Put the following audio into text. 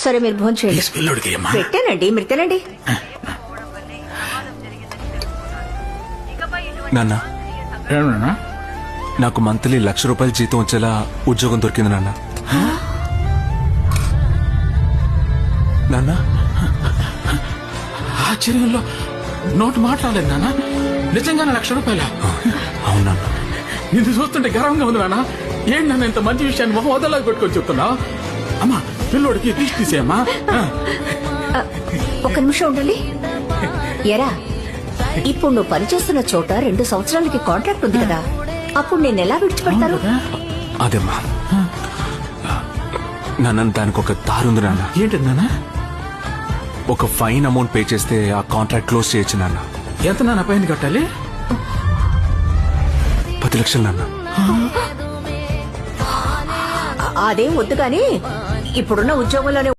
సరే మీరు భోజనం చేయండి. పిల్లోడికి అమ్మా. పెట్టానండి, మీరు తినండి. నాన్న, ఏమన్నా? నాకు మంత్లీ ₹1,00,000 జీతం వచ్చేలా ఉద్యోగం దొరికింది నాన్న. నాన్న, ఆశ్చర్యంలో నోటు మాట్లాడలేదు నాన్న. నిజంగానే ₹1,00,000. అవును నాన్న. ఇది చూస్తుంటే గర్వంగా ఉంది నాన్న. ఏంటి నాన్న ఇంత మంచి విషయాన్ని మొహం వదలలాగా పెట్టుకొని చెప్తున్నావు? అమ్మా పిల్లోడికి తీసేయమ్మా. ఒక నిమిషం ఉండండి. ఎరా, ఇప్పుడు నువ్వు పనిచేస్తున్న చోట 2 సంవత్సరాలకి కాంట్రాక్ట్ ఉంది కదా, అప్పుడు నేను ఎలా విడిచిపెడతారు? అదేమ్మా నాన్న, దానికి ఒక దారుంది నాన్న. ఏంటి నాన్న? ఒక ఫైన్ అమౌంట్ పే చేస్తే ఆ కాంట్రాక్ట్ క్లోజ్ చేయొచ్చు నాన్న. ఎంత నాన్న పైన కట్టాలి? 10 లక్షలు నాన్న. అదేం వద్దు కానీ ఇప్పుడున్న ఉద్యోగంలోనే